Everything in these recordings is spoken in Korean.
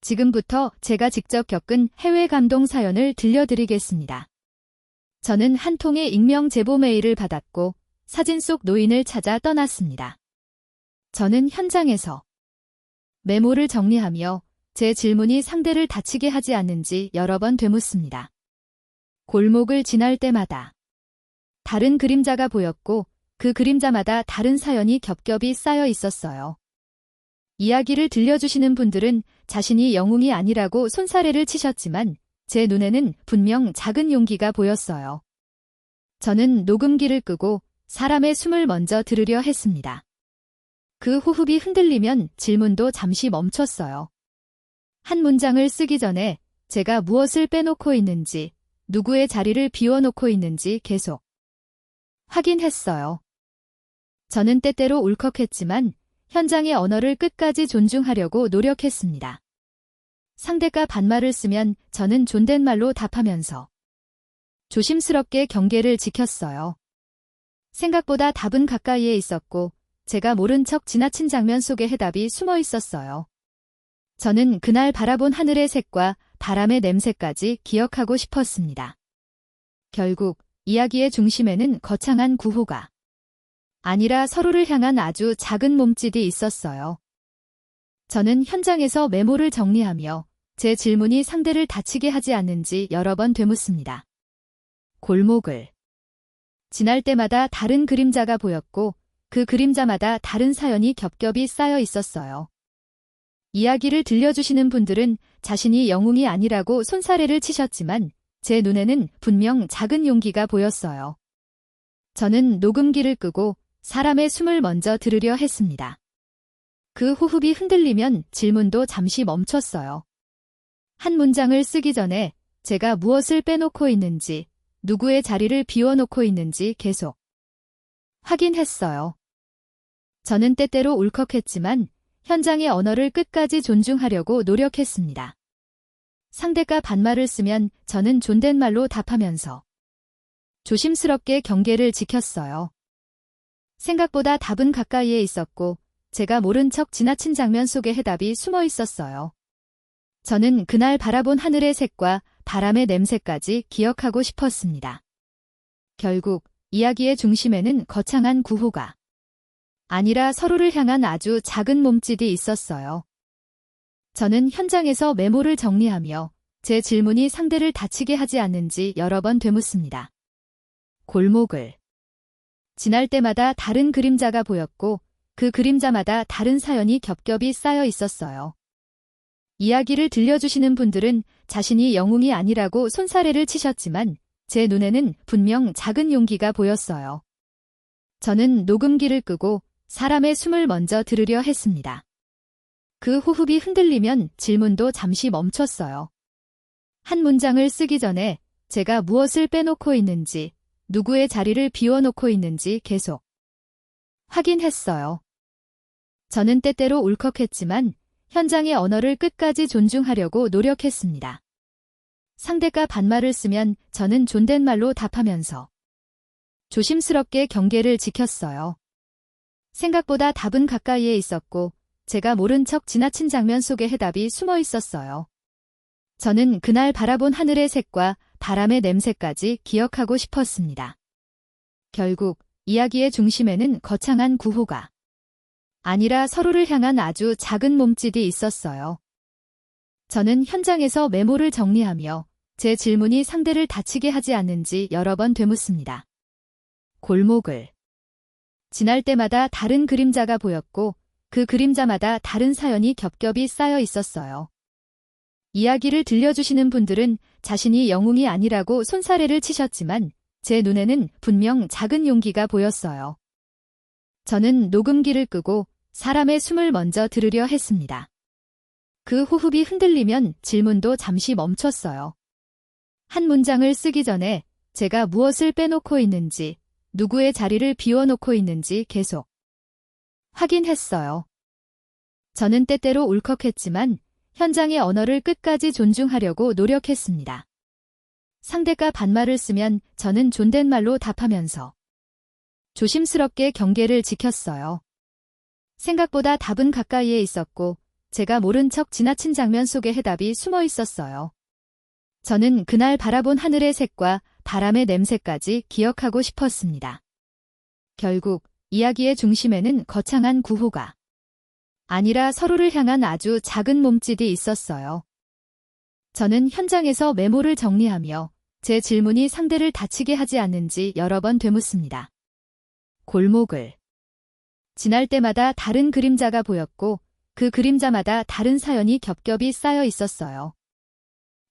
지금부터 제가 직접 겪은 해외 감동 사연을 들려드리겠습니다. 저는 한 통의 익명 제보 메일을 받았고 사진 속 노인을 찾아 떠났습니다. 저는 현장에서 메모를 정리하며 제 질문이 상대를 다치게 하지 않는지 여러 번 되묻습니다. 골목을 지날 때마다 다른 그림자가 보였고 그 그림자마다 다른 사연이 겹겹이 쌓여 있었어요. 이야기를 들려주시는 분들은 자신이 영웅이 아니라고 손사래를 치셨지만 제 눈에는 분명 작은 용기가 보였어요. 저는 녹음기를 끄고 사람의 숨을 먼저 들으려 했습니다. 그 호흡이 흔들리면 질문도 잠시 멈췄어요. 한 문장을 쓰기 전에 제가 무엇을 빼놓고 있는지, 누구의 자리를 비워놓고 있는지 계속 확인했어요. 저는 때때로 울컥했지만 현장의 언어를 끝까지 존중하려고 노력했습니다. 상대가 반말을 쓰면 저는 존댓말로 답하면서 조심스럽게 경계를 지켰어요. 생각보다 답은 가까이에 있었고 제가 모른 척 지나친 장면 속에 해답이 숨어 있었어요. 저는 그날 바라본 하늘의 색과 바람의 냄새까지 기억하고 싶었습니다. 결국 이야기의 중심에는 거창한 구호가 아니라 서로를 향한 아주 작은 몸짓이 있었어요. 저는 현장에서 메모를 정리하며 제 질문이 상대를 다치게 하지 않는지 여러 번 되묻습니다. 골목을 지날 때마다 다른 그림자가 보였고 그 그림자마다 다른 사연이 겹겹이 쌓여 있었어요. 이야기를 들려주시는 분들은 자신이 영웅이 아니라고 손사래를 치셨지만 제 눈에는 분명 작은 용기가 보였어요. 저는 녹음기를 끄고 사람의 숨을 먼저 들으려 했습니다. 그 호흡이 흔들리면 질문도 잠시 멈췄어요. 한 문장을 쓰기 전에 제가 무엇을 빼놓고 있는지, 누구의 자리를 비워놓고 있는지 계속 확인했어요. 저는 때때로 울컥했지만 현장의 언어를 끝까지 존중하려고 노력했습니다. 상대가 반말을 쓰면 저는 존댓말로 답하면서 조심스럽게 경계를 지켰어요. 생각보다 답은 가까이에 있었고 제가 모른 척 지나친 장면 속에 해답이 숨어 있었어요. 저는 그날 바라본 하늘의 색과 바람의 냄새까지 기억하고 싶었습니다. 결국 이야기의 중심에는 거창한 구호가 아니라 서로를 향한 아주 작은 몸짓이 있었어요. 저는 현장에서 메모를 정리하며 제 질문이 상대를 다치게 하지 않는지 여러 번 되묻습니다. 골목을 지날 때마다 다른 그림자가 보였고 그 그림자마다 다른 사연이 겹겹이 쌓여 있었어요. 이야기를 들려주시는 분들은 자신이 영웅이 아니라고 손사래를 치셨지만 제 눈에는 분명 작은 용기가 보였어요. 저는 녹음기를 끄고 사람의 숨을 먼저 들으려 했습니다. 그 호흡이 흔들리면 질문도 잠시 멈췄어요. 한 문장을 쓰기 전에 제가 무엇을 빼놓고 있는지, 누구의 자리를 비워놓고 있는지 계속 확인했어요. 저는 때때로 울컥했지만 현장의 언어를 끝까지 존중하려고 노력했습니다. 상대가 반말을 쓰면 저는 존댓말로 답하면서 조심스럽게 경계를 지켰어요. 생각보다 답은 가까이에 있었고 제가 모른 척 지나친 장면 속에 해답이 숨어 있었어요. 저는 그날 바라본 하늘의 색과 바람의 냄새까지 기억하고 싶었습니다. 결국 이야기의 중심에는 거창한 구호가 아니라 서로를 향한 아주 작은 몸짓이 있었어요. 저는 현장에서 메모를 정리하며 제 질문이 상대를 다치게 하지 않는지 여러 번 되묻습니다. 골목을 지날 때마다 다른 그림자가 보였고 그 그림자마다 다른 사연이 겹겹이 쌓여 있었어요. 이야기를 들려주시는 분들은 자신이 영웅이 아니라고 손사래를 치셨지만 제 눈에는 분명 작은 용기가 보였어요. 저는 녹음기를 끄고 사람의 숨을 먼저 들으려 했습니다. 그 호흡이 흔들리면 질문도 잠시 멈췄어요. 한 문장을 쓰기 전에 제가 무엇을 빼놓고 있는지, 누구의 자리를 비워놓고 있는지 계속 확인했어요. 저는 때때로 울컥했지만 현장의 언어를 끝까지 존중하려고 노력했습니다. 상대가 반말을 쓰면 저는 존댓말로 답하면서 조심스럽게 경계를 지켰어요. 생각보다 답은 가까이에 있었고 제가 모른 척 지나친 장면 속에 해답이 숨어 있었어요. 저는 그날 바라본 하늘의 색과 바람의 냄새까지 기억하고 싶었습니다. 결국 이야기의 중심에는 거창한 구호가 아니라 서로를 향한 아주 작은 몸짓이 있었어요. 저는 현장에서 메모를 정리하며 제 질문이 상대를 다치게 하지 않는지 여러 번 되묻습니다. 골목을 지날 때마다 다른 그림자가 보였고 그 그림자마다 다른 사연이 겹겹이 쌓여 있었어요.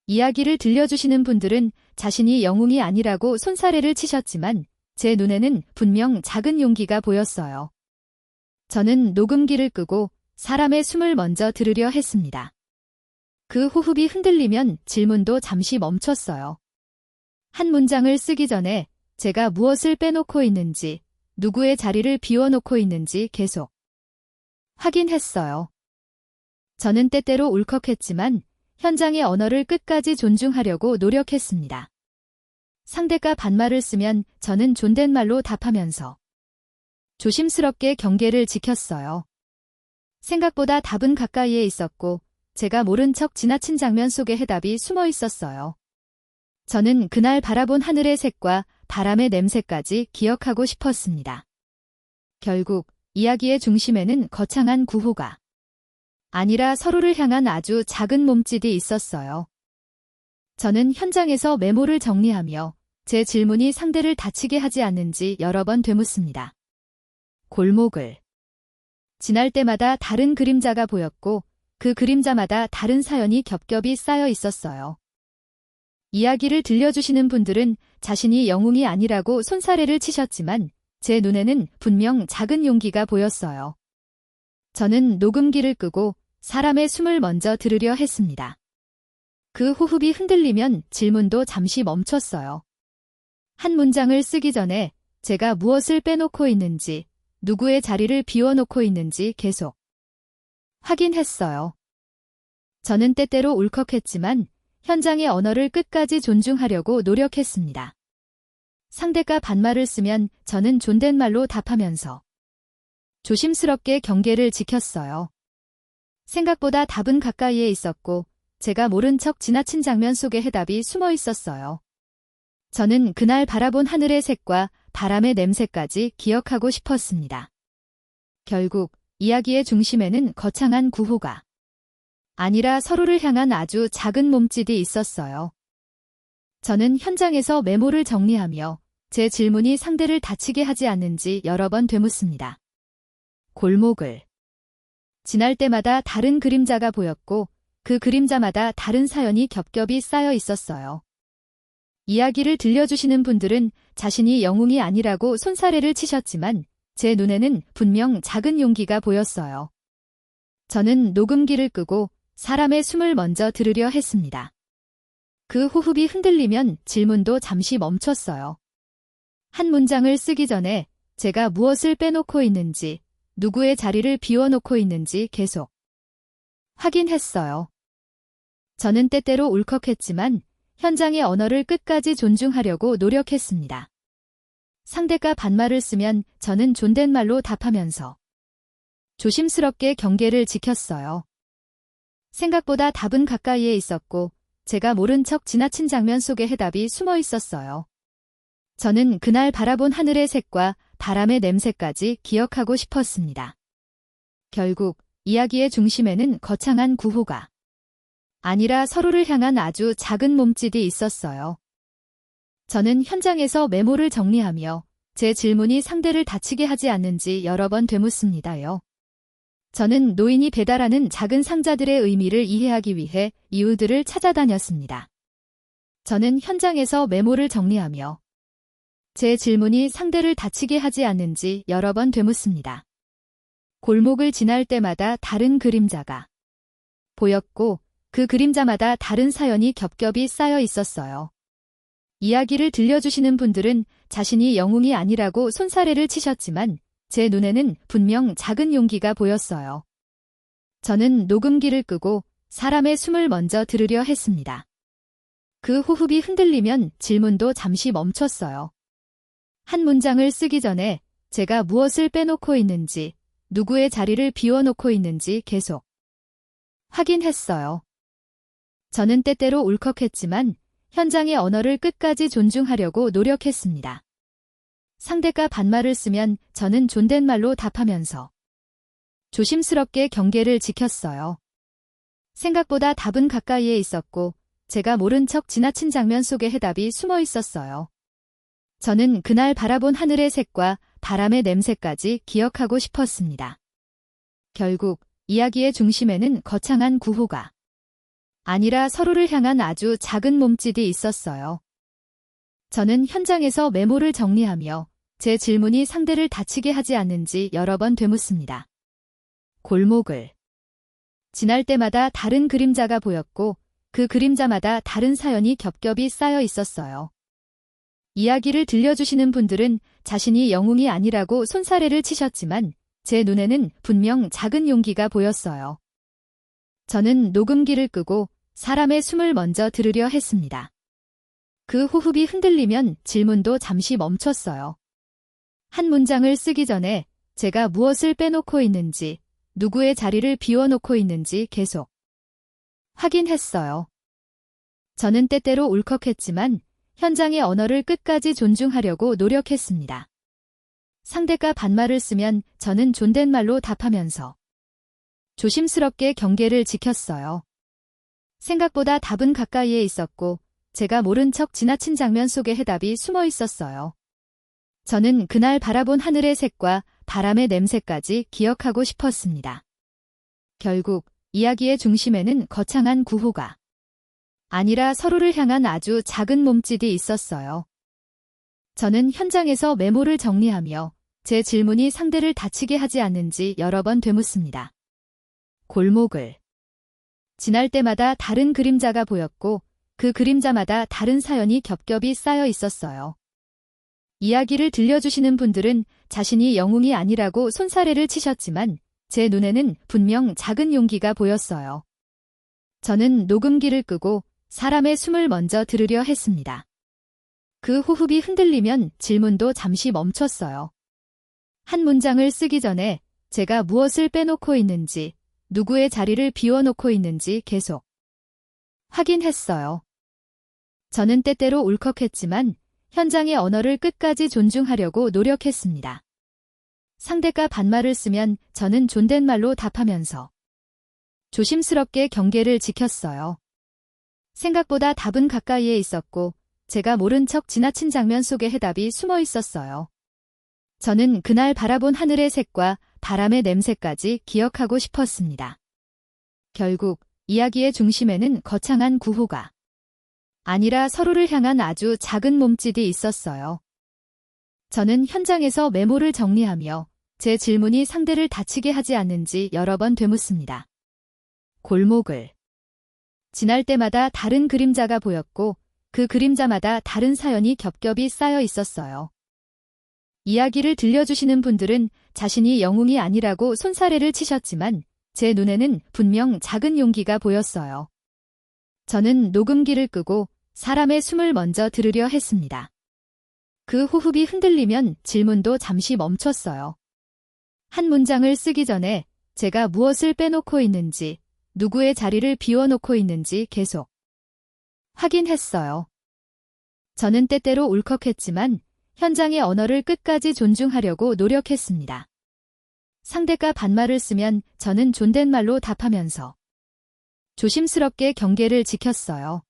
이야기를 들려주시는 분들은 자신이 영웅이 아니라고 손사래를 치셨지만 제 눈에는 분명 작은 용기가 보였어요. 저는 녹음기를 끄고 사람의 숨을 먼저 들으려 했습니다. 그 호흡이 흔들리면 질문도 잠시 멈췄어요. 한 문장을 쓰기 전에 제가 무엇을 빼놓고 있는지, 누구의 자리를 비워놓고 있는지 계속 확인했어요. 저는 때때로 울컥했지만 현장의 언어를 끝까지 존중하려고 노력했습니다. 상대가 반말을 쓰면 저는 존댓말로 답하면서 조심스럽게 경계를 지켰어요. 생각보다 답은 가까이에 있었고 제가 모른 척 지나친 장면 속에 해답이 숨어 있었어요. 저는 그날 바라본 하늘의 색과 바람의 냄새까지 기억하고 싶었습니다. 결국 이야기의 중심에는 거창한 구호가 아니라 서로를 향한 아주 작은 몸짓이 있었어요. 저는 현장에서 메모를 정리하며 제 질문이 상대를 다치게 하지 않는지 여러 번 되묻습니다. 골목을 지날 때마다 다른 그림자가 보였고 그 그림자마다 다른 사연이 겹겹이 쌓여 있었어요. 이야기를 들려주시는 분들은 자신이 영웅이 아니라고 손사래를 치셨지만 제 눈에는 분명 작은 용기가 보였어요. 저는 녹음기를 끄고 사람의 숨을 먼저 들으려 했습니다. 그 호흡이 흔들리면 질문도 잠시 멈췄어요. 한 문장을 쓰기 전에 제가 무엇을 빼놓고 있는지, 누구의 자리를 비워놓고 있는지 계속 확인했어요. 저는 때때로 울컥했지만 현장의 언어를 끝까지 존중하려고 노력했습니다. 상대가 반말을 쓰면 저는 존댓말로 답하면서 조심스럽게 경계를 지켰어요. 생각보다 답은 가까이에 있었고 제가 모른 척 지나친 장면 속에 해답이 숨어 있었어요. 저는 그날 바라본 하늘의 색과 바람의 냄새까지 기억하고 싶었습니다. 결국 이야기의 중심에는 거창한 구호가 아니라 서로를 향한 아주 작은 몸짓이 있었어요. 저는 현장에서 메모를 정리하며 제 질문이 상대를 다치게 하지 않는지 여러 번 되묻습니다. 골목을 지날 때마다 다른 그림자가 보였고 그 그림자마다 다른 사연이 겹겹이 쌓여 있었어요. 이야기를 들려주시는 분들은 자신이 영웅이 아니라고 손사래를 치셨지만 제 눈에는 분명 작은 용기가 보였어요. 저는 녹음기를 끄고 사람의 숨을 먼저 들으려 했습니다. 그 호흡이 흔들리면 질문도 잠시 멈췄어요. 한 문장을 쓰기 전에 제가 무엇을 빼놓고 있는지, 누구의 자리를 비워놓고 있는지 계속 확인했어요. 저는 때때로 울컥했지만 현장의 언어를 끝까지 존중하려고 노력했습니다. 상대가 반말을 쓰면 저는 존댓말로 답하면서 조심스럽게 경계를 지켰어요. 생각보다 답은 가까이에 있었고 제가 모른 척 지나친 장면 속에 해답이 숨어 있었어요. 저는 그날 바라본 하늘의 색과 바람의 냄새까지 기억하고 싶었습니다. 결국 이야기의 중심에는 거창한 구호가 아니라 서로를 향한 아주 작은 몸짓이 있었어요. 저는 현장에서 메모를 정리하며 제 질문이 상대를 다치게 하지 않는지 여러 번 되묻습니다요. 저는 노인이 배달하는 작은 상자들의 의미를 이해하기 위해 이유들을 찾아다녔습니다. 저는 현장에서 메모를 정리하며 제 질문이 상대를 다치게 하지 않는지 여러 번 되묻습니다. 골목을 지날 때마다 다른 그림자가 보였고 그 그림자마다 다른 사연이 겹겹이 쌓여 있었어요. 이야기를 들려주시는 분들은 자신이 영웅이 아니라고 손사래를 치셨지만 제 눈에는 분명 작은 용기가 보였어요. 저는 녹음기를 끄고 사람의 숨을 먼저 들으려 했습니다. 그 호흡이 흔들리면 질문도 잠시 멈췄어요. 한 문장을 쓰기 전에 제가 무엇을 빼놓고 있는지, 누구의 자리를 비워놓고 있는지 계속 확인했어요. 저는 때때로 울컥했지만 현장의 언어를 끝까지 존중하려고 노력했습니다. 상대가 반말을 쓰면 저는 존댓말로 답하면서 조심스럽게 경계를 지켰어요. 생각보다 답은 가까이에 있었고 제가 모른 척 지나친 장면 속에 해답이 숨어 있었어요. 저는 그날 바라본 하늘의 색과 바람의 냄새까지 기억하고 싶었습니다. 결국 이야기의 중심에는 거창한 구호가 아니라 서로를 향한 아주 작은 몸짓이 있었어요. 저는 현장에서 메모를 정리하며 제 질문이 상대를 다치게 하지 않는지 여러 번 되묻습니다. 골목을 지날 때마다 다른 그림자가 보였고 그 그림자마다 다른 사연이 겹겹이 쌓여 있었어요. 이야기를 들려주시는 분들은 자신이 영웅이 아니라고 손사래를 치셨지만 제 눈에는 분명 작은 용기가 보였어요. 저는 녹음기를 끄고 사람의 숨을 먼저 들으려 했습니다. 그 호흡이 흔들리면 질문도 잠시 멈췄어요. 한 문장을 쓰기 전에 제가 무엇을 빼놓고 있는지, 누구의 자리를 비워놓고 있는지 계속 확인했어요. 저는 때때로 울컥했지만 현장의 언어를 끝까지 존중하려고 노력했습니다. 상대가 반말을 쓰면 저는 존댓말로 답하면서 조심스럽게 경계를 지켰어요. 생각보다 답은 가까이에 있었고 제가 모른 척 지나친 장면 속에 해답이 숨어 있었어요. 저는 그날 바라본 하늘의 색과 바람의 냄새까지 기억하고 싶었습니다. 결국 이야기의 중심에는 거창한 구호가 아니라 서로를 향한 아주 작은 몸짓이 있었어요. 저는 현장에서 메모를 정리하며 제 질문이 상대를 다치게 하지 않는지 여러 번 되묻습니다. 골목을 지날 때마다 다른 그림자가 보였고 그 그림자마다 다른 사연이 겹겹이 쌓여 있었어요. 이야기를 들려주시는 분들은 자신이 영웅이 아니라고 손사래를 치셨지만 제 눈에는 분명 작은 용기가 보였어요. 저는 녹음기를 끄고 사람의 숨을 먼저 들으려 했습니다. 그 호흡이 흔들리면 질문도 잠시 멈췄어요. 한 문장을 쓰기 전에 제가 무엇을 빼놓고 있는지, 누구의 자리를 비워놓고 있는지 계속 확인했어요. 저는 때때로 울컥했지만 현장의 언어를 끝까지 존중하려고 노력했습니다. 상대가 반말을 쓰면 저는 존댓말로 답하면서 조심스럽게 경계를 지켰어요. 생각보다 답은 가까이에 있었고 제가 모른 척 지나친 장면 속에 해답이 숨어 있었어요. 저는 그날 바라본 하늘의 색과 바람의 냄새까지 기억하고 싶었습니다. 결국 이야기의 중심에는 거창한 구호가 아니라 서로를 향한 아주 작은 몸짓이 있었어요. 저는 현장에서 메모를 정리하며 제 질문이 상대를 다치게 하지 않는지 여러 번 되묻습니다. 골목을 지날 때마다 다른 그림자가 보였고 그 그림자마다 다른 사연이 겹겹이 쌓여 있었어요. 이야기를 들려주시는 분들은 자신이 영웅이 아니라고 손사래를 치셨지만 제 눈에는 분명 작은 용기가 보였어요. 저는 녹음기를 끄고 사람의 숨을 먼저 들으려 했습니다. 그 호흡이 흔들리면 질문도 잠시 멈췄어요. 한 문장을 쓰기 전에 제가 무엇을 빼놓고 있는지, 누구의 자리를 비워놓고 있는지 계속 확인했어요. 저는 때때로 울컥했지만 현장의 언어를 끝까지 존중하려고 노력했습니다. 상대가 반말을 쓰면 저는 존댓말로 답하면서 조심스럽게 경계를 지켰어요.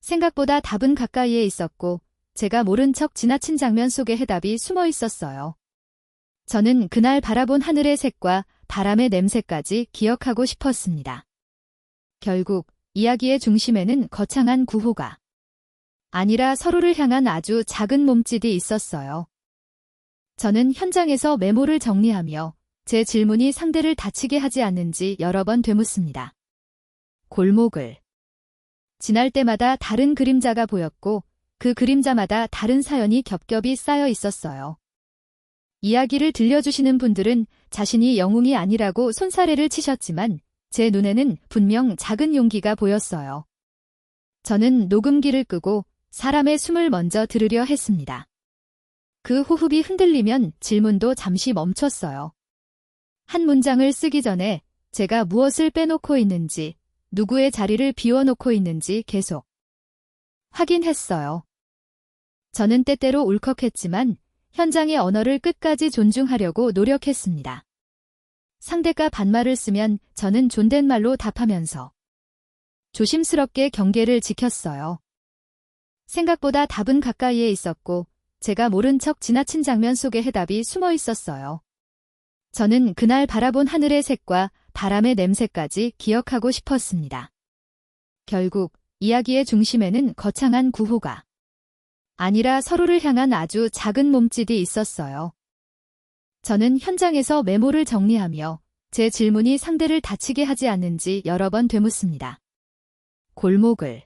생각보다 답은 가까이에 있었고 제가 모른 척 지나친 장면 속에 해답이 숨어 있었어요. 저는 그날 바라본 하늘의 색과 바람의 냄새까지 기억하고 싶었습니다. 결국 이야기의 중심에는 거창한 구호가 아니라 서로를 향한 아주 작은 몸짓이 있었어요. 저는 현장에서 메모를 정리하며 제 질문이 상대를 다치게 하지 않는지 여러 번 되묻습니다. 골목을 지날 때마다 다른 그림자가 보였고 그 그림자마다 다른 사연이 겹겹이 쌓여 있었어요. 이야기를 들려주시는 분들은 자신이 영웅이 아니라고 손사래를 치셨지만 제 눈에는 분명 작은 용기가 보였어요. 저는 녹음기를 끄고 사람의 숨을 먼저 들으려 했습니다. 그 호흡이 흔들리면 질문도 잠시 멈췄어요. 한 문장을 쓰기 전에 제가 무엇을 빼놓고 있는지, 누구의 자리를 비워놓고 있는지 계속 확인했어요. 저는 때때로 울컥했지만 현장의 언어를 끝까지 존중하려고 노력했습니다. 상대가 반말을 쓰면 저는 존댓말로 답하면서 조심스럽게 경계를 지켰어요. 생각보다 답은 가까이에 있었고 제가 모른 척 지나친 장면 속에 해답이 숨어 있었어요. 저는 그날 바라본 하늘의 색과 바람의 냄새까지 기억하고 싶었습니다. 결국 이야기의 중심에는 거창한 구호가 아니라 서로를 향한 아주 작은 몸짓이 있었어요. 저는 현장에서 메모를 정리하며 제 질문이 상대를 다치게 하지 않는지 여러 번 되묻습니다. 골목을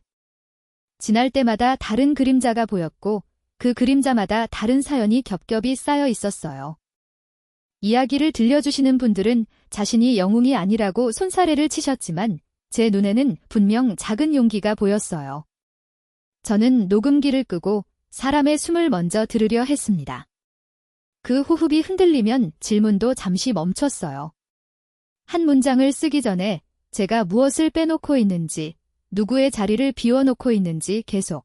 지날 때마다 다른 그림자가 보였고 그 그림자마다 다른 사연이 겹겹이 쌓여 있었어요. 이야기를 들려주시는 분들은 자신이 영웅이 아니라고 손사래를 치셨지만 제 눈에는 분명 작은 용기가 보였어요. 저는 녹음기를 끄고 사람의 숨을 먼저 들으려 했습니다. 그 호흡이 흔들리면 질문도 잠시 멈췄어요. 한 문장을 쓰기 전에 제가 무엇을 빼놓고 있는지, 누구의 자리를 비워놓고 있는지 계속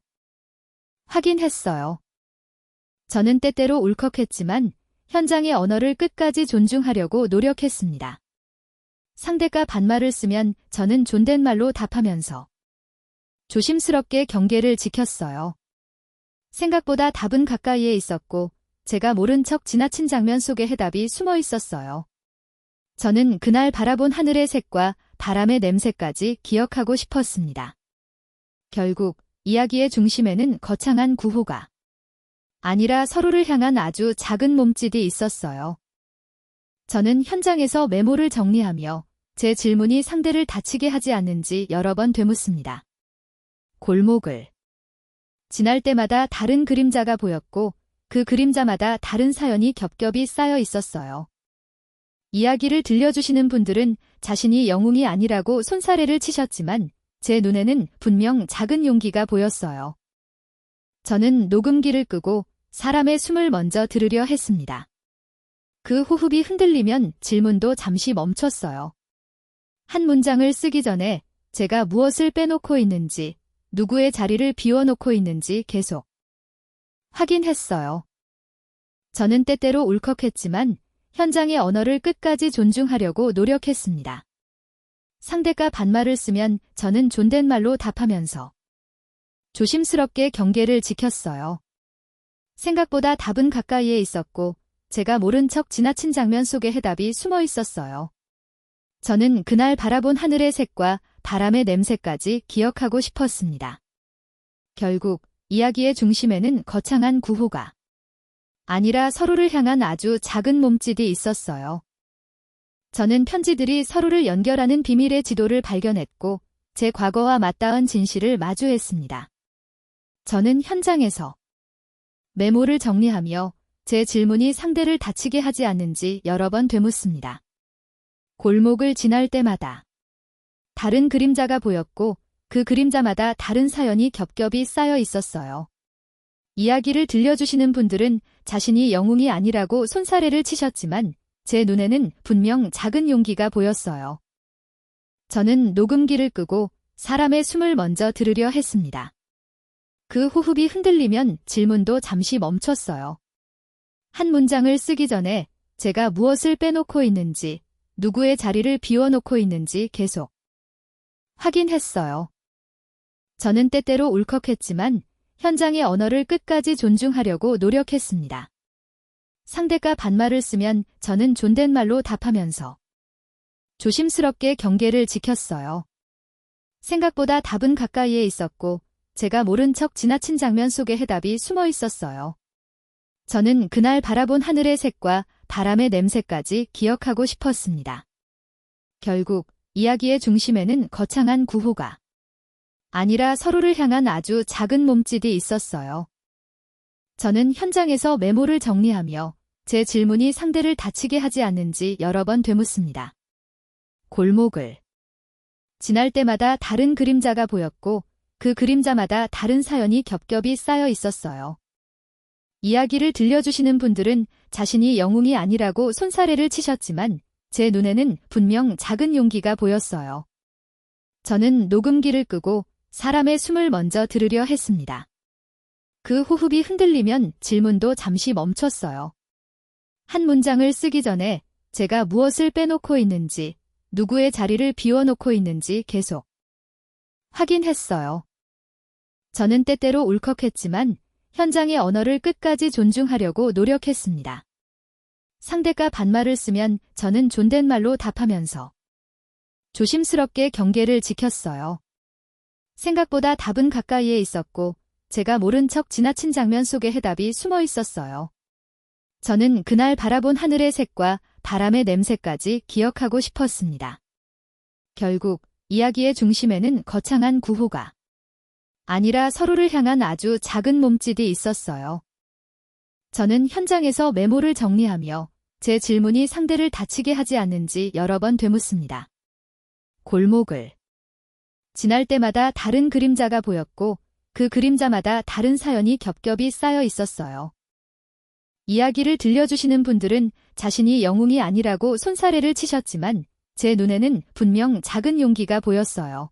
확인했어요. 저는 때때로 울컥했지만 현장의 언어를 끝까지 존중하려고 노력했습니다. 상대가 반말을 쓰면 저는 존댓말로 답하면서 조심스럽게 경계를 지켰어요. 생각보다 답은 가까이에 있었고 제가 모른 척 지나친 장면 속에 해답이 숨어 있었어요. 저는 그날 바라본 하늘의 색과 바람의 냄새까지 기억하고 싶었습니다. 결국 이야기의 중심에는 거창한 구호가 아니라 서로를 향한 아주 작은 몸짓이 있었어요. 저는 현장에서 메모를 정리하며 제 질문이 상대를 다치게 하지 않는지 여러 번 되묻습니다. 골목을 지날 때마다 다른 그림자가 보였고 그 그림자마다 다른 사연이 겹겹이 쌓여 있었어요. 이야기를 들려주시는 분들은 자신이 영웅이 아니라고 손사래를 치셨지만 제 눈에는 분명 작은 용기가 보였어요. 저는 녹음기를 끄고 사람의 숨을 먼저 들으려 했습니다. 그 호흡이 흔들리면 질문도 잠시 멈췄어요. 한 문장을 쓰기 전에 제가 무엇을 빼놓고 있는지, 누구의 자리를 비워놓고 있는지 계속 확인했어요. 저는 때때로 울컥했지만 현장의 언어를 끝까지 존중하려고 노력했습니다. 상대가 반말을 쓰면 저는 존댓말로 답하면서 조심스럽게 경계를 지켰어요. 생각보다 답은 가까이에 있었고 제가 모른 척 지나친 장면 속에 해답이 숨어 있었어요. 저는 그날 바라본 하늘의 색과 바람의 냄새까지 기억하고 싶었습니다. 결국 이야기의 중심에는 거창한 구호가 아니라 서로를 향한 아주 작은 몸짓이 있었어요. 저는 편지들이 서로를 연결하는 비밀의 지도를 발견했고 제 과거와 맞닿은 진실을 마주했습니다. 저는 현장에서 메모를 정리하며 제 질문이 상대를 다치게 하지 않는지 여러 번 되묻습니다. 골목을 지날 때마다 다른 그림자가 보였고 그 그림자마다 다른 사연이 겹겹이 쌓여 있었어요. 이야기를 들려주시는 분들은 자신이 영웅이 아니라고 손사래를 치셨지만 제 눈에는 분명 작은 용기가 보였어요. 저는 녹음기를 끄고 사람의 숨을 먼저 들으려 했습니다. 그 호흡이 흔들리면 질문도 잠시 멈췄어요. 한 문장을 쓰기 전에 제가 무엇을 빼놓고 있는지, 누구의 자리를 비워놓고 있는지 계속 확인했어요. 저는 때때로 울컥했지만 현장의 언어를 끝까지 존중하려고 노력했습니다. 상대가 반말을 쓰면 저는 존댓말로 답하면서 조심스럽게 경계를 지켰어요. 생각보다 답은 가까이에 있었고 제가 모른 척 지나친 장면 속에 해답이 숨어 있었어요. 저는 그날 바라본 하늘의 색과 바람의 냄새까지 기억하고 싶었습니다. 결국 이야기의 중심에는 거창한 구호가 아니라 서로를 향한 아주 작은 몸짓이 있었어요. 저는 현장에서 메모를 정리하며 제 질문이 상대를 다치게 하지 않는지 여러 번 되묻습니다. 골목을 지날 때마다 다른 그림자가 보였고 그 그림자마다 다른 사연이 겹겹이 쌓여 있었어요. 이야기를 들려주시는 분들은 자신이 영웅이 아니라고 손사래를 치셨지만 제 눈에는 분명 작은 용기가 보였어요. 저는 녹음기를 끄고 사람의 숨을 먼저 들으려 했습니다. 그 호흡이 흔들리면 질문도 잠시 멈췄어요. 한 문장을 쓰기 전에 제가 무엇을 빼놓고 있는지, 누구의 자리를 비워놓고 있는지 계속 확인했어요. 저는 때때로 울컥했지만 현장의 언어를 끝까지 존중하려고 노력했습니다. 상대가 반말을 쓰면 저는 존댓말로 답하면서 조심스럽게 경계를 지켰어요. 생각보다 답은 가까이에 있었고 제가 모른 척 지나친 장면 속에 해답이 숨어 있었어요. 저는 그날 바라본 하늘의 색과 바람의 냄새까지 기억하고 싶었습니다. 결국 이야기의 중심에는 거창한 구호가 아니라 서로를 향한 아주 작은 몸짓이 있었어요. 저는 현장에서 메모를 정리하며 제 질문이 상대를 다치게 하지 않는지 여러 번 되묻습니다. 골목을 지날 때마다 다른 그림자가 보였고 그 그림자마다 다른 사연이 겹겹이 쌓여 있었어요. 이야기를 들려주시는 분들은 자신이 영웅이 아니라고 손사래를 치셨지만 제 눈에는 분명 작은 용기가 보였어요.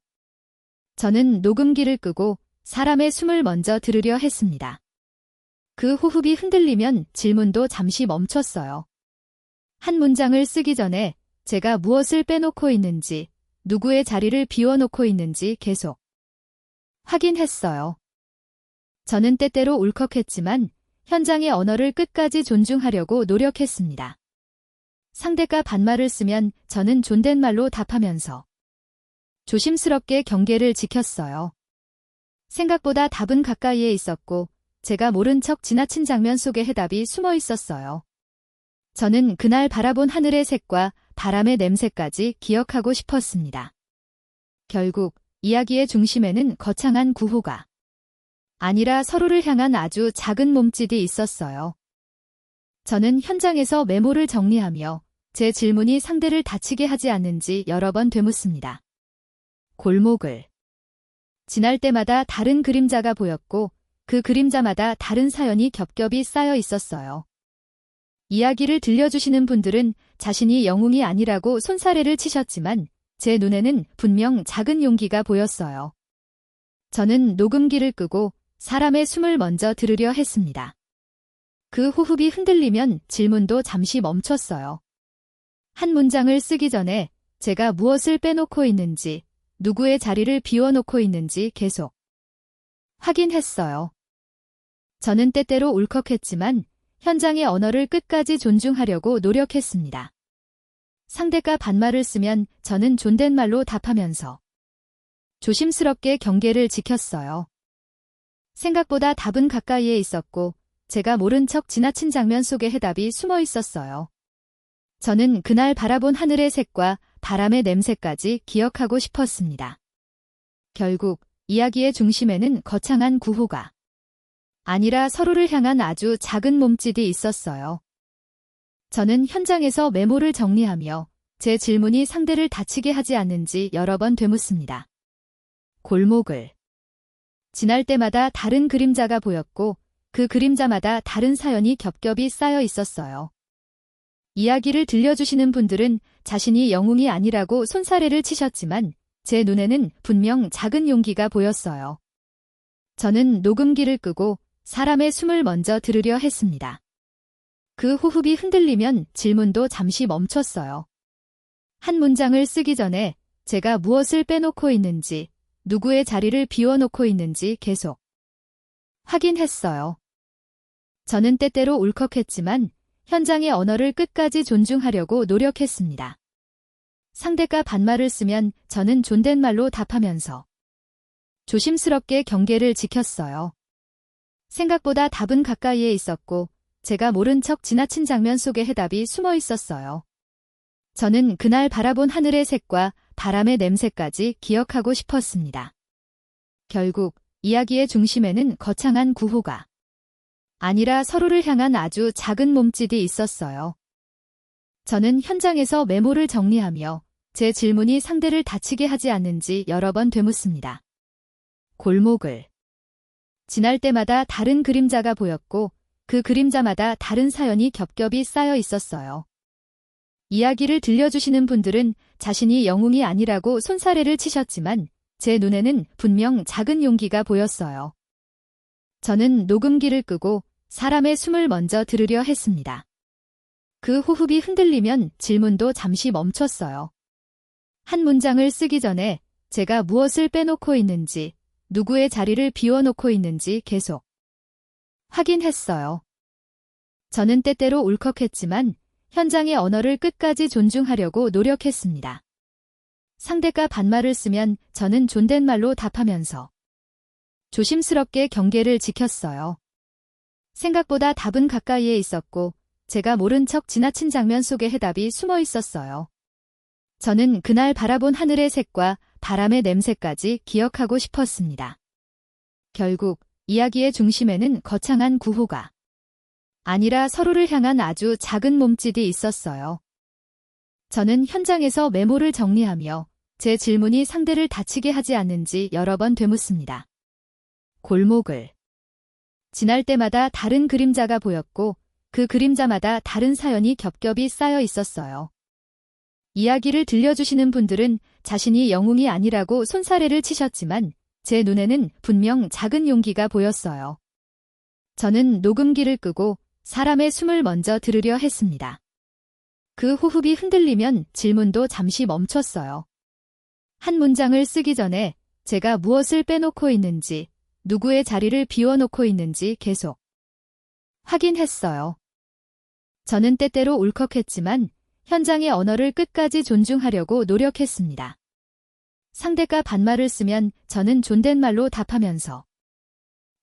저는 녹음기를 끄고 사람의 숨을 먼저 들으려 했습니다. 그 호흡이 흔들리면 질문도 잠시 멈췄어요. 한 문장을 쓰기 전에 제가 무엇을 빼놓고 있는지, 누구의 자리를 비워놓고 있는지 계속 확인했어요. 저는 때때로 울컥했지만 현장의 언어를 끝까지 존중하려고 노력했습니다. 상대가 반말을 쓰면 저는 존댓말로 답하면서 조심스럽게 경계를 지켰어요. 생각보다 답은 가까이에 있었고 제가 모른 척 지나친 장면 속에 해답이 숨어 있었어요. 저는 그날 바라본 하늘의 색과 바람의 냄새까지 기억하고 싶었습니다. 결국 이야기의 중심에는 거창한 구호가 아니라 서로를 향한 아주 작은 몸짓이 있었어요. 저는 현장에서 메모를 정리하며 제 질문이 상대를 다치게 하지 않는지 여러 번 되묻습니다. 골목을 지날 때마다 다른 그림자가 보였고 그 그림자마다 다른 사연이 겹겹이 쌓여 있었어요. 이야기를 들려주시는 분들은 자신이 영웅이 아니라고 손사래를 치셨지만 제 눈에는 분명 작은 용기가 보였어요. 저는 녹음기를 끄고 사람의 숨을 먼저 들으려 했습니다. 그 호흡이 흔들리면 질문도 잠시 멈췄어요. 한 문장을 쓰기 전에 제가 무엇을 빼놓고 있는지, 누구의 자리를 비워놓고 있는지 계속 확인했어요. 저는 때때로 울컥했지만 현장의 언어를 끝까지 존중하려고 노력했습니다. 상대가 반말을 쓰면 저는 존댓말로 답하면서 조심스럽게 경계를 지켰어요. 생각보다 답은 가까이에 있었고 제가 모른 척 지나친 장면 속에 해답이 숨어 있었어요. 저는 그날 바라본 하늘의 색과 바람의 냄새까지 기억하고 싶었습니다. 결국 이야기의 중심에는 거창한 구호가 아니라 서로를 향한 아주 작은 몸짓이 있었어요. 저는 현장에서 메모를 정리하며 제 질문이 상대를 다치게 하지 않는지 여러 번 되묻습니다. 골목을 지날 때마다 다른 그림자가 보였고 그 그림자마다 다른 사연이 겹겹이 쌓여 있었어요. 이야기를 들려주시는 분들은 자신이 영웅이 아니라고 손사래를 치셨지만 제 눈에는 분명 작은 용기가 보였어요. 저는 녹음기를 끄고 사람의 숨을 먼저 들으려 했습니다. 그 호흡이 흔들리면 질문도 잠시 멈췄어요. 한 문장을 쓰기 전에 제가 무엇을 빼놓고 있는지, 누구의 자리를 비워놓고 있는지 계속 확인했어요. 저는 때때로 울컥했지만 현장의 언어를 끝까지 존중하려고 노력했습니다. 상대가 반말을 쓰면 저는 존댓말로 답하면서 조심스럽게 경계를 지켰어요. 생각보다 답은 가까이에 있었고 제가 모른 척 지나친 장면 속에 해답이 숨어 있었어요. 저는 그날 바라본 하늘의 색과 바람의 냄새까지 기억하고 싶었습니다. 결국 이야기의 중심에는 거창한 구호가 아니라 서로를 향한 아주 작은 몸짓이 있었어요. 저는 현장에서 메모를 정리하며 제 질문이 상대를 다치게 하지 않는지 여러 번 되묻습니다. 골목을 지날 때마다 다른 그림자가 보였고 그 그림자마다 다른 사연이 겹겹이 쌓여 있었어요. 이야기를 들려주시는 분들은 자신이 영웅이 아니라고 손사래를 치셨지만 제 눈에는 분명 작은 용기가 보였어요. 저는 녹음기를 끄고 사람의 숨을 먼저 들으려 했습니다. 그 호흡이 흔들리면 질문도 잠시 멈췄어요. 한 문장을 쓰기 전에 제가 무엇을 빼놓고 있는지, 누구의 자리를 비워놓고 있는지 계속 확인했어요. 저는 때때로 울컥했지만 현장의 언어를 끝까지 존중하려고 노력했습니다. 상대가 반말을 쓰면 저는 존댓말로 답하면서 조심스럽게 경계를 지켰어요. 생각보다 답은 가까이에 있었고 제가 모른 척 지나친 장면 속에 해답이 숨어 있었어요. 저는 그날 바라본 하늘의 색과 바람의 냄새까지 기억하고 싶었습니다. 결국 이야기의 중심에는 거창한 구호가 아니라 서로를 향한 아주 작은 몸짓이 있었어요. 저는 현장에서 메모를 정리하며 제 질문이 상대를 다치게 하지 않는지 여러 번 되묻습니다. 골목을 지날 때마다 다른 그림자가 보였고 그 그림자마다 다른 사연이 겹겹이 쌓여 있었어요. 이야기를 들려주시는 분들은 자신이 영웅이 아니라고 손사래를 치셨지만 제 눈에는 분명 작은 용기가 보였어요. 저는 녹음기를 끄고 사람의 숨을 먼저 들으려 했습니다. 그 호흡이 흔들리면 질문도 잠시 멈췄어요. 한 문장을 쓰기 전에 제가 무엇을 빼놓고 있는지, 누구의 자리를 비워놓고 있는지 계속 확인했어요. 저는 때때로 울컥했지만 현장의 언어를 끝까지 존중하려고 노력했습니다. 상대가 반말을 쓰면 저는 존댓말로 답하면서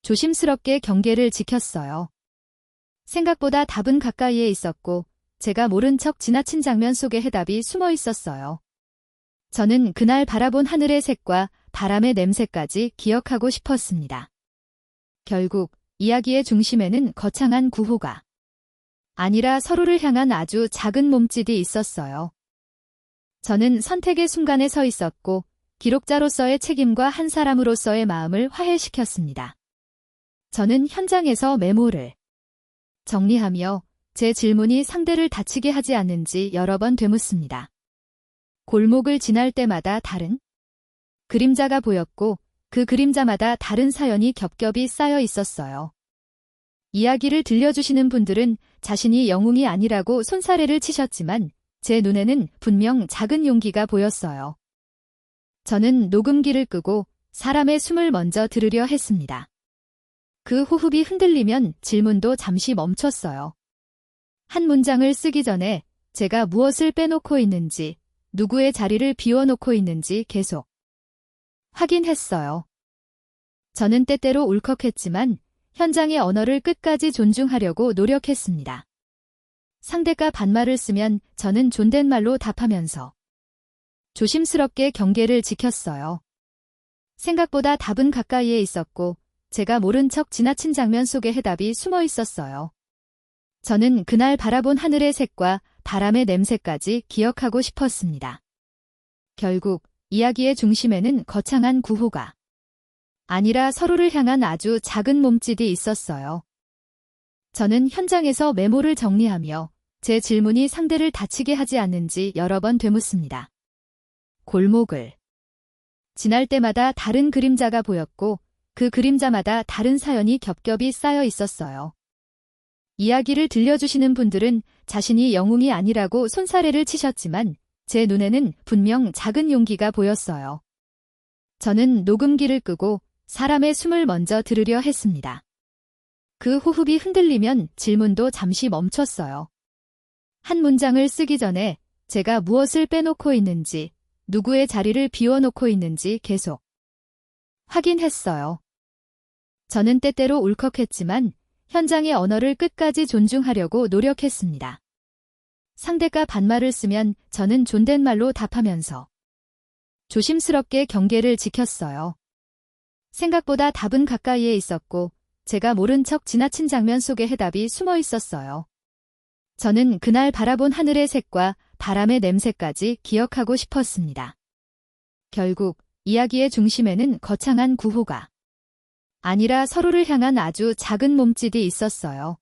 조심스럽게 경계를 지켰어요. 생각보다 답은 가까이에 있었고 제가 모른 척 지나친 장면 속에 해답이 숨어 있었어요. 저는 그날 바라본 하늘의 색과 바람의 냄새까지 기억하고 싶었습니다. 결국 이야기의 중심에는 거창한 구호가 아니라 서로를 향한 아주 작은 몸짓이 있었어요. 저는 선택의 순간에 서 있었고 기록자로서의 책임과 한 사람으로서의 마음을 화해시켰습니다. 저는 현장에서 메모를 정리하며 제 질문이 상대를 다치게 하지 않는지 여러 번 되묻습니다. 골목을 지날 때마다 다른 그림자가 보였고 그 그림자마다 다른 사연이 겹겹이 쌓여 있었어요. 이야기를 들려주시는 분들은 자신이 영웅이 아니라고 손사래를 치셨지만 제 눈에는 분명 작은 용기가 보였어요. 저는 녹음기를 끄고 사람의 숨을 먼저 들으려 했습니다. 그 호흡이 흔들리면 질문도 잠시 멈췄어요. 한 문장을 쓰기 전에 제가 무엇을 빼놓고 있는지, 누구의 자리를 비워놓고 있는지 계속 확인했어요. 저는 때때로 울컥했지만 현장의 언어를 끝까지 존중하려고 노력했습니다. 상대가 반말을 쓰면 저는 존댓말로 답하면서 조심스럽게 경계를 지켰어요. 생각보다 답은 가까이에 있었고 제가 모른 척 지나친 장면 속에 해답이 숨어 있었어요. 저는 그날 바라본 하늘의 색과 바람의 냄새까지 기억하고 싶었습니다. 결국 이야기의 중심에는 거창한 구호가 아니라 서로를 향한 아주 작은 몸짓이 있었어요. 저는 현장에서 메모를 정리하며 제 질문이 상대를 다치게 하지 않는지 여러 번 되묻습니다. 골목을 지날 때마다 다른 그림자가 보였고 그 그림자마다 다른 사연이 겹겹이 쌓여 있었어요. 이야기를 들려주시는 분들은 자신이 영웅이 아니라고 손사래를 치셨지만 제 눈에는 분명 작은 용기가 보였어요. 저는 녹음기를 끄고 사람의 숨을 먼저 들으려 했습니다. 그 호흡이 흔들리면 질문도 잠시 멈췄어요. 한 문장을 쓰기 전에 제가 무엇을 빼놓고 있는지, 누구의 자리를 비워놓고 있는지 계속 확인했어요. 저는 때때로 울컥했지만 현장의 언어를 끝까지 존중하려고 노력했습니다. 상대가 반말을 쓰면 저는 존댓말로 답하면서 조심스럽게 경계를 지켰어요. 생각보다 답은 가까이에 있었고 제가 모른 척 지나친 장면 속에 해답이 숨어 있었어요. 저는 그날 바라본 하늘의 색과 바람의 냄새까지 기억하고 싶었습니다. 결국 이야기의 중심에는 거창한 구호가 아니라 서로를 향한 아주 작은 몸짓이 있었어요.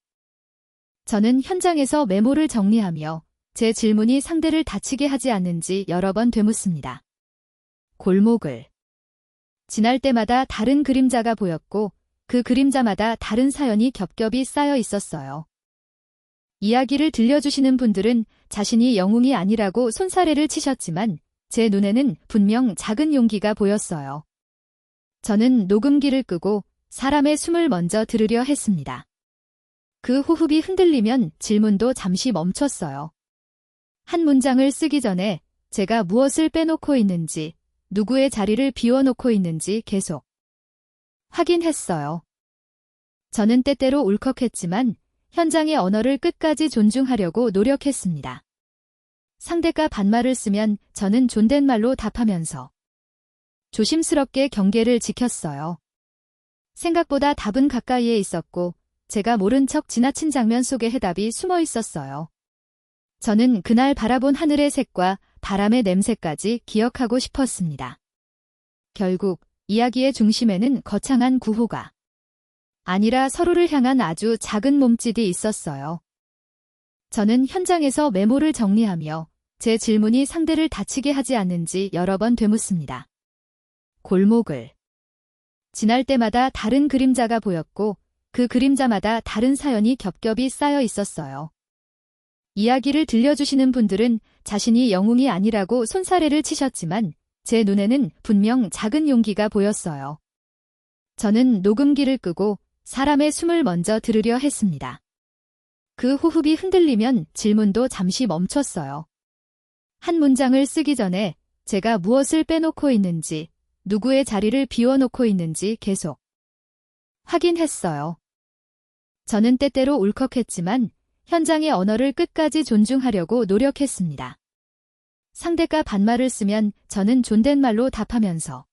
저는 현장에서 메모를 정리하며 제 질문이 상대를 다치게 하지 않는지 여러 번 되묻습니다. 골목을 지날 때마다 다른 그림자가 보였고 그 그림자마다 다른 사연이 겹겹이 쌓여 있었어요. 이야기를 들려주시는 분들은 자신이 영웅이 아니라고 손사래를 치셨지만 제 눈에는 분명 작은 용기가 보였어요. 저는 녹음기를 끄고 사람의 숨을 먼저 들으려 했습니다. 그 호흡이 흔들리면 질문도 잠시 멈췄어요. 한 문장을 쓰기 전에 제가 무엇을 빼놓고 있는지, 누구의 자리를 비워놓고 있는지 계속 확인했어요. 저는 때때로 울컥했지만 현장의 언어를 끝까지 존중하려고 노력했습니다. 상대가 반말을 쓰면 저는 존댓말로 답하면서 조심스럽게 경계를 지켰어요. 생각보다 답은 가까이에 있었고 제가 모른 척 지나친 장면 속에 해답이 숨어 있었어요. 저는 그날 바라본 하늘의 색과 바람의 냄새까지 기억하고 싶었습니다. 결국 이야기의 중심에는 거창한 구호가 아니라 서로를 향한 아주 작은 몸짓이 있었어요. 저는 현장에서 메모를 정리하며 제 질문이 상대를 다치게 하지 않는지 여러 번 되묻습니다. 골목을 지날 때마다 다른 그림자가 보였고 그 그림자마다 다른 사연이 겹겹이 쌓여 있었어요. 이야기를 들려주시는 분들은 자신이 영웅이 아니라고 손사래를 치셨지만 제 눈에는 분명 작은 용기가 보였어요. 저는 녹음기를 끄고 사람의 숨을 먼저 들으려 했습니다. 그 호흡이 흔들리면 질문도 잠시 멈췄어요. 한 문장을 쓰기 전에 제가 무엇을 빼놓고 있는지, 누구의 자리를 비워놓고 있는지 계속 확인했어요. 저는 때때로 울컥했지만 현장의 언어를 끝까지 존중하려고 노력했습니다. 상대가 반말을 쓰면 저는 존댓말로 답하면서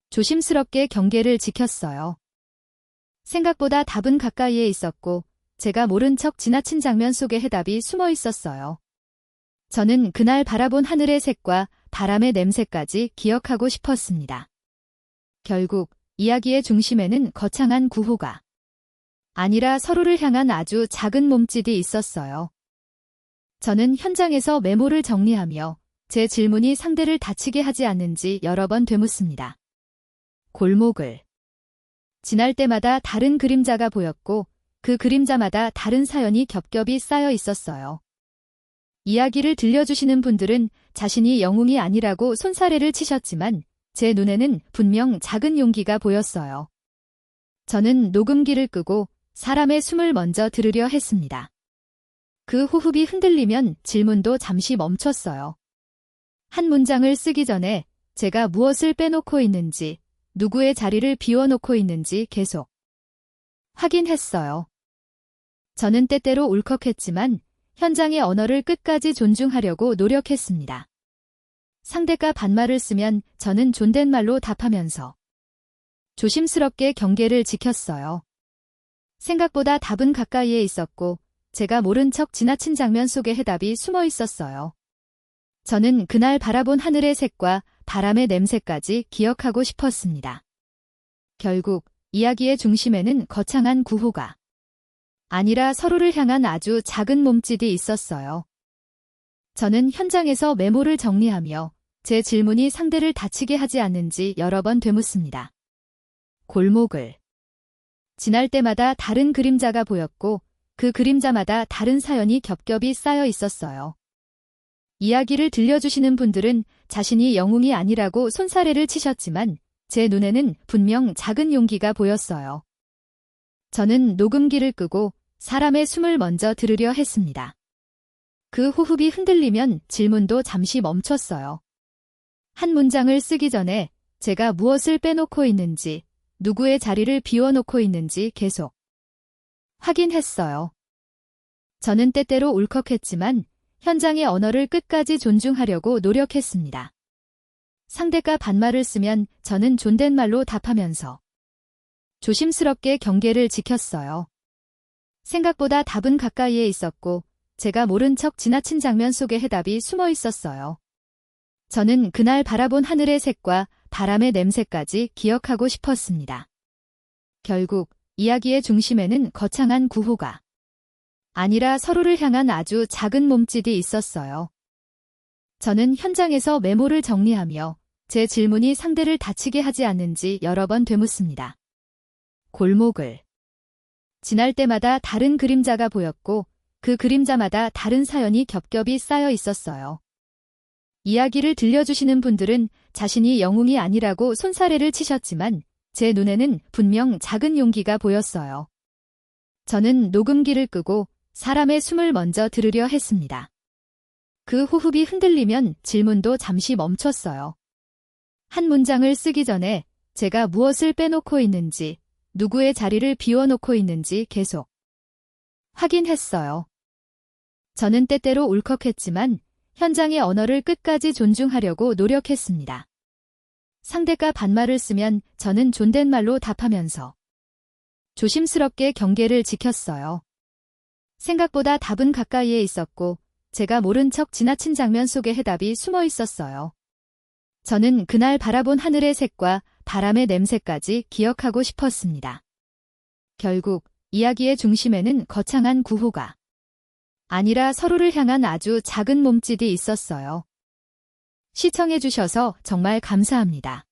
조심스럽게 경계를 지켰어요. 생각보다 답은 가까이에 있었고 제가 모른 척 지나친 장면 속에 해답이 숨어 있었어요. 저는 그날 바라본 하늘의 색과 바람의 냄새까지 기억하고 싶었습니다. 결국 이야기의 중심에는 거창한 구호가 아니라 서로를 향한 아주 작은 몸짓이 있었어요. 저는 현장에서 메모를 정리하며 제 질문이 상대를 다치게 하지 않는지 여러 번 되묻습니다. 골목을 지날 때마다 다른 그림자가 보였고 그 그림자마다 다른 사연이 겹겹이 쌓여 있었어요. 이야기를 들려주시는 분들은 자신이 영웅이 아니라고 손사래를 치셨지만 제 눈에는 분명 작은 용기가 보였어요. 저는 녹음기를 끄고 사람의 숨을 먼저 들으려 했습니다. 그 호흡이 흔들리면 질문도 잠시 멈췄어요. 한 문장을 쓰기 전에 제가 무엇을 빼놓고 있는지, 누구의 자리를 비워놓고 있는지 계속 확인했어요. 저는 때때로 울컥했지만 현장의 언어를 끝까지 존중하려고 노력했습니다. 상대가 반말을 쓰면 저는 존댓말로 답하면서 조심스럽게 경계를 지켰어요. 생각보다 답은 가까이에 있었고 제가 모른 척 지나친 장면 속에 해답이 숨어 있었어요. 저는 그날 바라본 하늘의 색과 바람의 냄새까지 기억하고 싶었습니다. 결국 이야기의 중심에는 거창한 구호가 아니라 서로를 향한 아주 작은 몸짓이 있었어요. 저는 현장에서 메모를 정리하며 제 질문이 상대를 다치게 하지 않는지 여러 번 되묻습니다. 골목을 지날 때마다 다른 그림자가 보였고 그 그림자마다 다른 사연이 겹겹이 쌓여 있었어요. 이야기를 들려주시는 분들은 자신이 영웅이 아니라고 손사래를 치셨지만 제 눈에는 분명 작은 용기가 보였어요. 저는 녹음기를 끄고 사람의 숨을 먼저 들으려 했습니다. 그 호흡이 흔들리면 질문도 잠시 멈췄어요. 한 문장을 쓰기 전에 제가 무엇을 빼놓고 있는지, 누구의 자리를 비워놓고 있는지 계속 확인했어요. 저는 때때로 울컥했지만 현장의 언어를 끝까지 존중하려고 노력했습니다. 상대가 반말을 쓰면 저는 존댓말로 답하면서 조심스럽게 경계를 지켰어요. 생각보다 답은 가까이에 있었고 제가 모른 척 지나친 장면 속에 해답이 숨어 있었어요. 저는 그날 바라본 하늘의 색과 바람의 냄새까지 기억하고 싶었습니다. 결국 이야기의 중심에는 거창한 구호가 아니라 서로를 향한 아주 작은 몸짓이 있었어요. 저는 현장에서 메모를 정리하며 제 질문이 상대를 다치게 하지 않는지 여러 번 되묻습니다. 골목을 지날 때마다 다른 그림자가 보였고 그 그림자마다 다른 사연이 겹겹이 쌓여 있었어요. 이야기를 들려주시는 분들은 자신이 영웅이 아니라고 손사래를 치셨지만 제 눈에는 분명 작은 용기가 보였어요. 저는 녹음기를 끄고 사람의 숨을 먼저 들으려 했습니다. 그 호흡이 흔들리면 질문도 잠시 멈췄어요. 한 문장을 쓰기 전에 제가 무엇을 빼놓고 있는지, 누구의 자리를 비워놓고 있는지 계속 확인했어요. 저는 때때로 울컥했지만 현장의 언어를 끝까지 존중하려고 노력했습니다. 상대가 반말을 쓰면 저는 존댓말로 답하면서 조심스럽게 경계를 지켰어요. 생각보다 답은 가까이에 있었고 제가 모른 척 지나친 장면 속에 해답이 숨어 있었어요. 저는 그날 바라본 하늘의 색과 바람의 냄새까지 기억하고 싶었습니다. 결국 이야기의 중심에는 거창한 구호가 아니라 서로를 향한 아주 작은 몸짓이 있었어요. 시청해주셔서 정말 감사합니다.